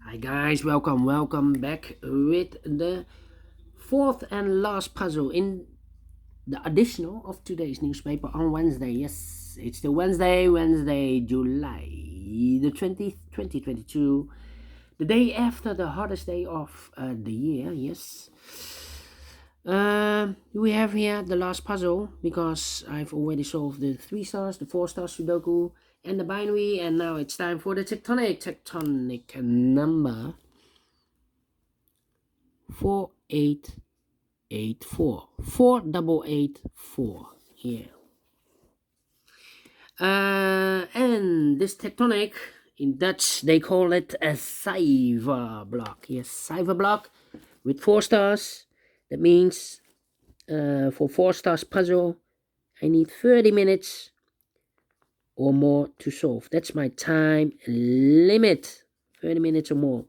Hi guys, welcome back with the fourth and last puzzle in the additional of today's newspaper on Wednesday. Yes, it's the Wednesday, July the 20th, 2022, the day after the hardest day of the year. Yes. We have here the last puzzle because I've already solved the 3 stars, the 4 star Sudoku, and the binary, and now it's time for the tectonic number 4884 4884 here. And this tectonic, in Dutch they call it a cyber block. Yes, cyber block with 4 stars. That means for 4 stars puzzle I need 30 minutes or more to solve. That's my time limit, 30 minutes or more.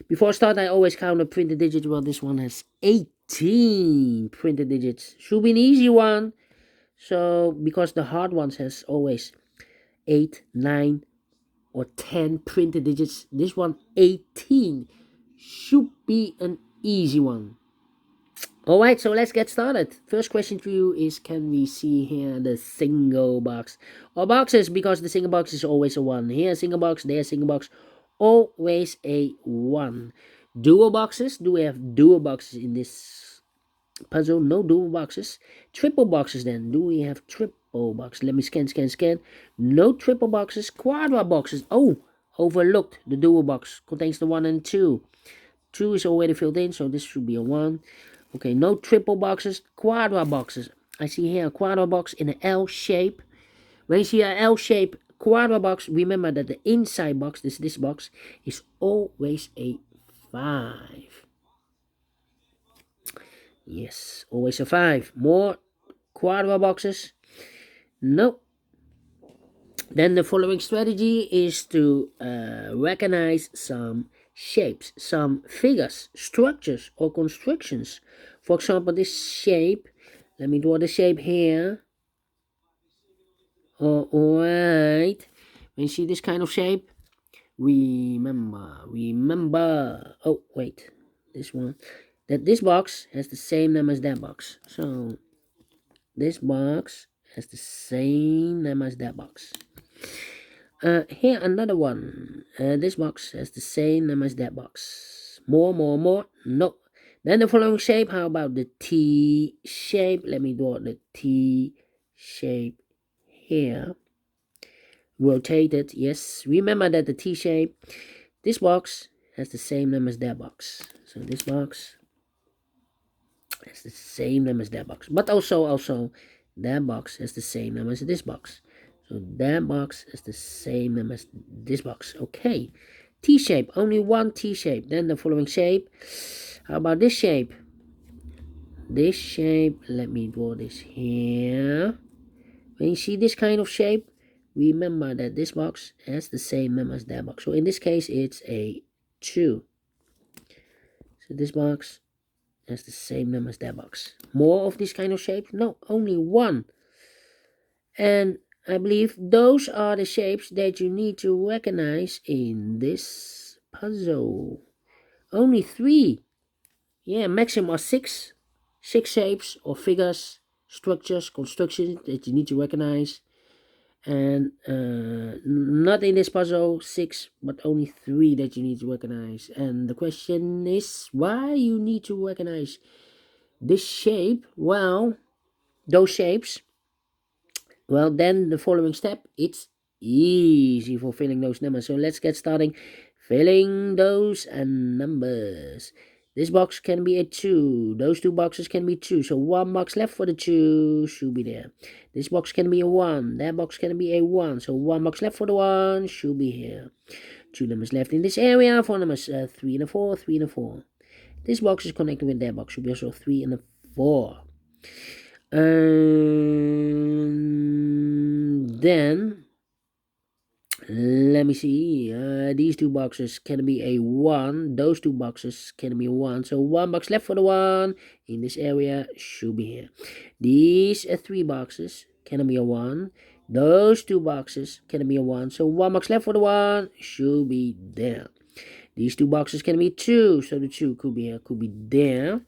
Before I start, I always count the printed digits. Well, this one has 18 printed digits. Should be an easy one. So, because the hard ones has always 8, 9, or 10 printed digits, this one 18 should be an easy one. Alright, so let's get started. First question to you is, can we see here the single box or boxes? Because the single box is always a 1. Here a single box, there a single box, always a 1. Dual boxes, do we have dual boxes in this puzzle? No dual boxes. Triple boxes then, do we have triple boxes? Let me scan. No triple boxes. Quadra boxes, oh, overlooked. The dual box contains the 1 and 2. 2 is already filled in, so this should be a 1. Okay, no triple boxes. Quadra boxes, I see here a quadra box in an L shape. When you see an L shape quadra box, remember that the inside box, this box, is always a 5. Yes, always a 5. More quadra boxes? No. Then the following strategy is to recognize some shapes, some figures, structures, or constructions. For example, this shape. Let me draw the shape here. Alright. When you see this kind of shape, remember. Oh, wait. This one. That this box has the same name as that box. So, this box has the same name as that box. Here another one. This box has the same name as that box. More. No. Then the following shape. How about the T shape? Let me draw the T shape here. Rotate it. Yes. Remember that the T shape. This box has the same name as that box. So this box has the same name as that box. But also that box has the same name as this box. So that box is the same name as this box. Okay. T shape. Only one T shape. Then the following shape. How about this shape? This shape. Let me draw this here. When you see this kind of shape, remember that this box has the same name as that box. So in this case, it's a 2. So this box has the same name as that box. More of this kind of shape? No, only one. And I believe those are the shapes that you need to recognize in this puzzle. Only 3. Yeah, maximum are 6. 6 shapes or figures, structures, constructions that you need to recognize. And not in this puzzle 6, but only 3 that you need to recognize. And the question is, why you need to recognize this shape? Well, those shapes. Well, then the following step, it's easy for filling those numbers. So let's get starting filling those numbers. This box can be a 2. Those 2 boxes can be 2. So 1 box left for the 2 should be there. This box can be a 1. That box can be a 1. So 1 box left for the 1 should be here. 2 numbers left in this area. 4 numbers, 3 and a 4, 3 and a 4. This box is connected with that box. Should be also 3 and a 4. Then let me see, these 2 boxes can be a 1. Those 2 boxes can be a 1. So 1 box left for the 1 in this area should be here. These 3 boxes can be a 1. Those 2 boxes can be a 1. So 1 box left for the 1 should be there. These two boxes can be 2, so the 2 could be there.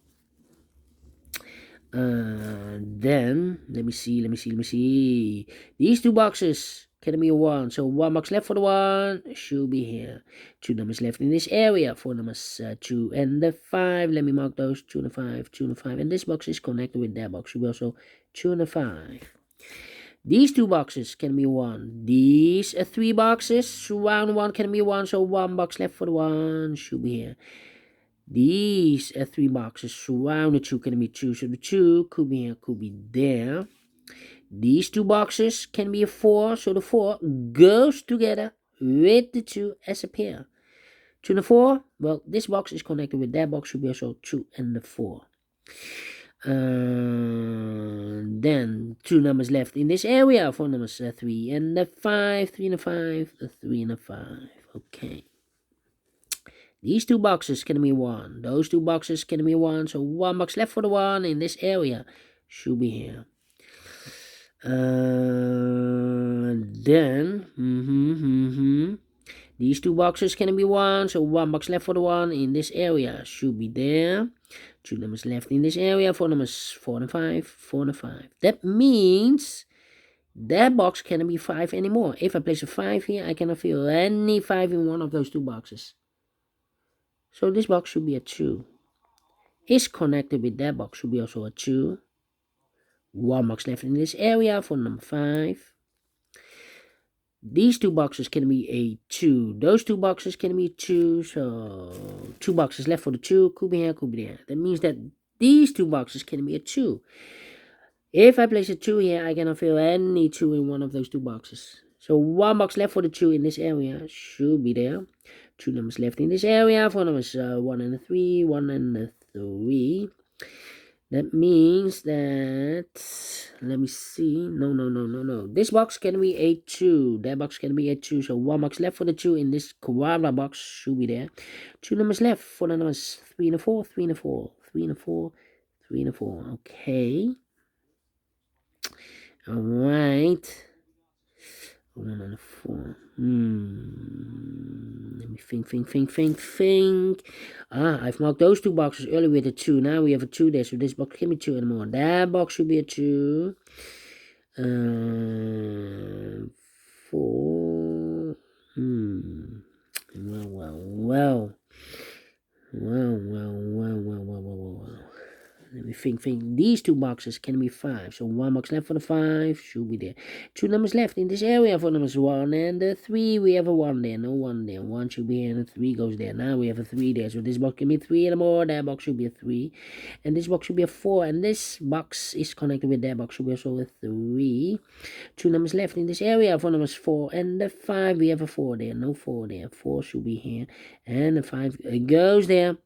Then let me see. These two boxes can be 1, so 1 box left for the 1 should be here. 2 numbers left in this area, 4 numbers 2 and the 5. Let me mark those 2 and the 5, 2 and the 5, and this box is connected with that box. Should be also 2 and the 5. These two boxes can be 1. These 3 boxes surround 1 can be 1, so 1 box left for the 1 should be here. These 3 boxes surround the 2 can be 2, so the 2 could be here, could be there. These 2 boxes can be a 4, so the 4 goes together with the 2 as a pair. 2 and the 4, well, this box is connected with that box, should be also 2 and the 4. Then 2 numbers left in this area, 4 numbers 3 and the 5, 3 and the 5, 3 and the 5. Okay. These 2 boxes can be 1. Those 2 boxes can be 1. So 1 box left for the 1 in this area should be here. Then these 2 boxes can be 1. So 1 box left for the 1 in this area should be there. 2 numbers left in this area. 4 numbers 4 and 5. 4 and 5. That means that box cannot be 5 anymore. If I place a 5 here, I cannot fill any 5 in one of those 2 boxes. So this box should be a 2. Is connected with that box should be also a 2. 1 box left in this area for number 5. These 2 boxes can be a 2. Those 2 boxes can be 2. So 2 boxes left for the 2. Could be here, could be there. That means that these 2 boxes can be a 2. If I place a 2 here, I cannot fill any 2 in one of those 2 boxes. So 1 box left for the 2 in this area should be there. 2 numbers left in this area. 4 numbers 1 and 3. 1 and 3. That means that, let me see. No. This box can be a 2. That box can be a 2. So 1 box left for the 2 in this koala box should be there. 2 numbers left for the numbers 3 and 4. 3 and 4. 3 and 4. 3 and 4. Okay. Alright. 1 and 4. Let me think. I've marked those 2 boxes earlier with a 2. Now we have a 2 there, so this box can be 2 anymore. That box should be a 2. 4. Well. Let me think. These 2 boxes can be 5. So 1 box left for the 5 should be there. 2 numbers left in this area for numbers 1 and 3. We have a 1 there. No 1 there. 1 should be here and a 3 goes there. Now we have a 3 there. So this box can be 3 and more. That box should be a 3. And this box should be a 4. And this box is connected with that box. Should be also a 3. 2 numbers left in this area for numbers 4 and the 5. We have a 4 there. No 4 there. 4 should be here. And the 5 goes there.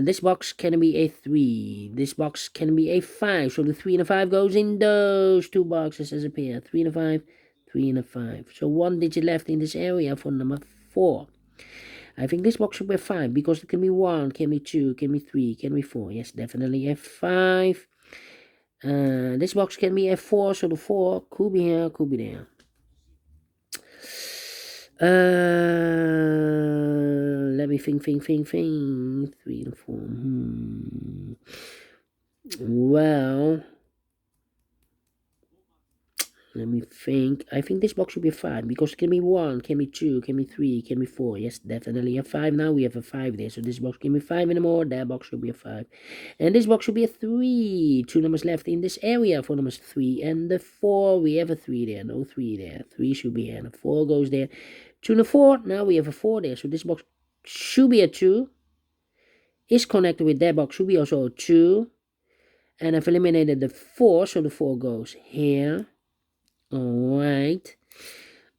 This box can be a 3. This box can be a 5. So the 3 and the 5 goes in those 2 boxes as a pair. 3 and a 5, 3 and a 5. So 1 digit left in this area for number 4. I think this box should be a 5 because it can be 1, can be 2, can be 3, can be 4. Yes, definitely a 5. This box can be a 4, so the 4 could be here, could be there. Let me think. 3 and 4. Well, let me think. I think this box should be a 5 because it can be 1, can be 2, can be 3, can be 4. Yes, definitely a 5. Now we have a 5 there. So this box can be 5 anymore. That box should be a 5. And this box should be a 3. 2 numbers left in this area for numbers 3 and the 4. We have a 3 there. No 3 there. 3 should be here. And the 4 goes there. 2 and the 4. Now we have a 4 there. So this box should be a 2. Is connected with that box. Should be also a 2. And I've eliminated the 4. So the 4 goes here. Alright.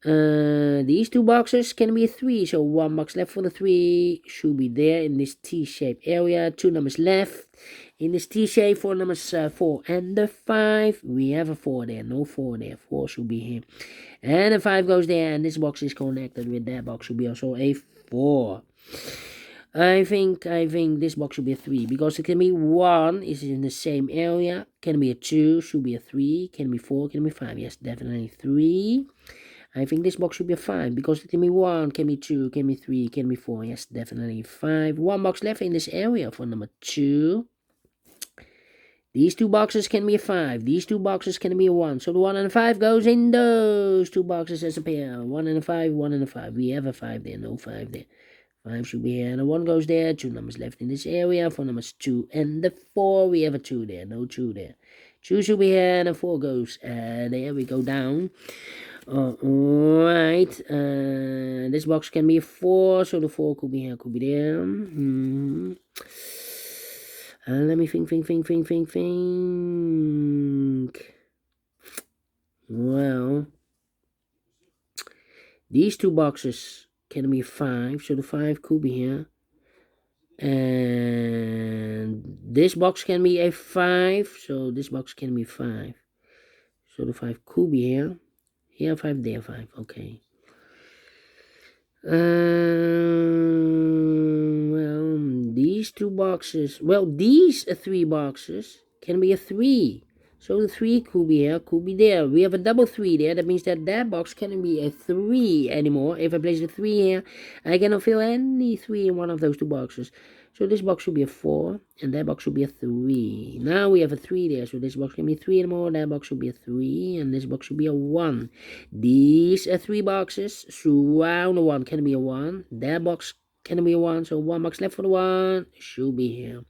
These 2 boxes can be a 3. So 1 box left for the 3 should be there in this T-shaped area. 2 numbers left in this T-shape for numbers 4 and the 5. We have a 4 there. No 4 there. 4 should be here. And the 5 goes there. And this box is connected with that box. Should be also a 4. I think this box should be a 3 because it can be 1 is in the same area, can be a 2, should be a 3, can be 4, can be 5. Yes, definitely 3. I think this box should be a 5 because it can be 1, can be 2, can be 3, can be 4. Yes, definitely 5. 1 box left in this area for number 2. These 2 boxes can be a 5. These 2 boxes can be a 1. So the 1 and the 5 goes in those 2 boxes as a pair. 1 and a 5, 1 and a 5. We have a 5 there, no 5 there. 5 should be here, and a 1 goes there. 2 numbers left in this area for numbers 2 and the 4. We have a 2 there, no 2 there. 2 should be here, and a 4 goes there. We go down. Alright, this box can be a 4, so the 4 could be here, could be there. Let me think. Well, these 2 boxes can be 5, so the 5 could be here. And this box can be a 5, so this box can be 5. So the 5 could be here. Here 5, there 5, okay. Well, these 2 boxes, well, these 3 boxes can be a 3. So the 3 could be here, could be there. We have a double 3 there. That means that box can't be a 3 anymore. If I place the 3 here, I cannot fill any 3 in one of those 2 boxes. So this box should be a 4, and that box should be a 3. Now we have a 3 there, so this box can be 3 anymore. That box should be a 3, and this box should be a 1. These 3 boxes surround the 1 can be a 1. That box can be a 1, so 1 box left for the 1 should be here.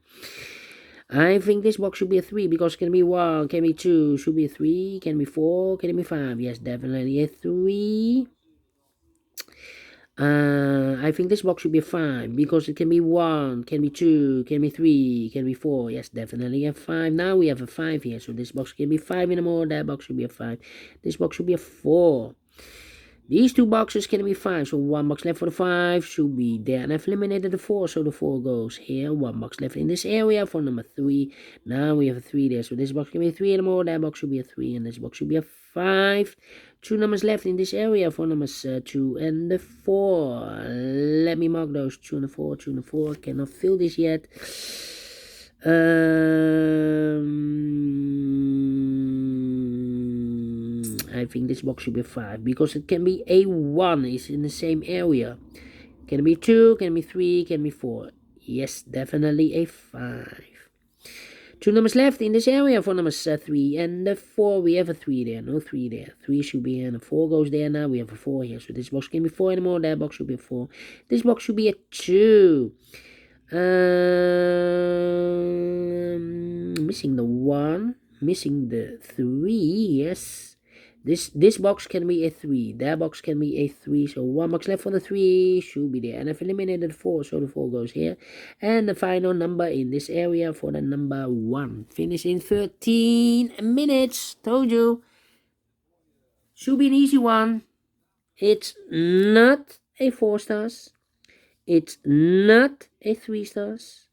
I think this box should be a 3 because it can be 1, can be 2, should be a 3, can be 4, can be 5. Yes, definitely a 3. I think this box should be a 5 because it can be 1, can be 2, can be 3, can be 4. Yes, definitely a 5. Now we have a 5 here, so this box can be 5 anymore. That box should be a 5. This box should be a 4. These 2 boxes can be 5, so 1 box left for the 5 should be there. And I've eliminated the 4, so the 4 goes here. 1 box left in this area for number 3. Now we have a 3 there, so this box can be a 3 anymore. That box should be a 3, and this box should be a 5. 2 numbers left in this area for numbers 2 and the 4. Let me mark those 2 and the 4, 2 and the 4. Cannot fill this yet. I think this box should be 5 because it can be a 1. It's in the same area. Can be 2, can be 3, can be 4. Yes, definitely a 5. 2 numbers left in this area for numbers 3 and the 4. We have a 3 there, no 3 there. 3 should be here and a 4 goes there. Now we have a 4 here, so this box can be 4 anymore. That box should be a 4. This box should be a 2. Missing the 1, missing the 3. Yes, this box can be a 3. That box can be a 3. So 1 box left for the 3 should be there. And I've eliminated the 4, so the 4 goes here. And the final number in this area for the number 1. Finish in 13 minutes. Told you. Should be an easy one. It's not a 4 stars. It's not a 3 stars.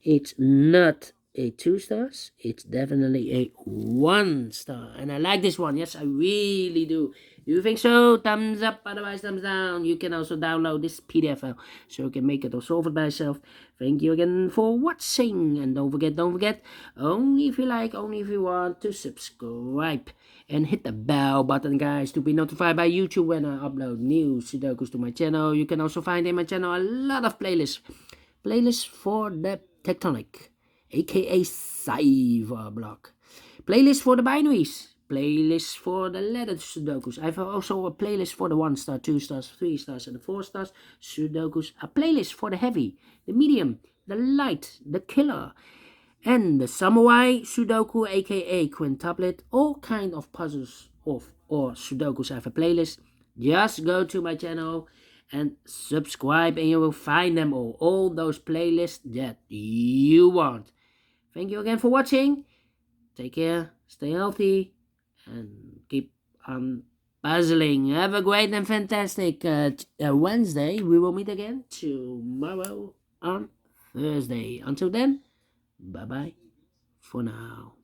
It's not a 2 stars. It's definitely a 1 star. And I like this one. Yes, I really do. Do you think so? Thumbs up, otherwise thumbs down. You can also download this PDF file so you can make it or solve it by yourself. Thank you again for watching. And don't forget, only if you like, only if you want to subscribe. And hit the bell button, guys, to be notified by YouTube when I upload new Sudokus to my channel. You can also find in my channel a lot of playlists. Playlists for the Tectonic, a.k.a. Cypher block. Playlist for the binaries. Playlist for the letter Sudokus. I have also a playlist for the 1 star, 2 stars, 3 stars, and the 4 stars Sudokus. A playlist for the heavy, the medium, the light, the killer, and the samurai Sudoku, a.k.a. quintuplet. All kind of puzzles or Sudokus. I have a playlist. Just go to my channel and subscribe and you will find them all those playlists that you want. Thank you again for watching. Take care, stay healthy, and keep on puzzling. Have a great and fantastic Wednesday. We will meet again tomorrow on Thursday. Until then, bye bye for now.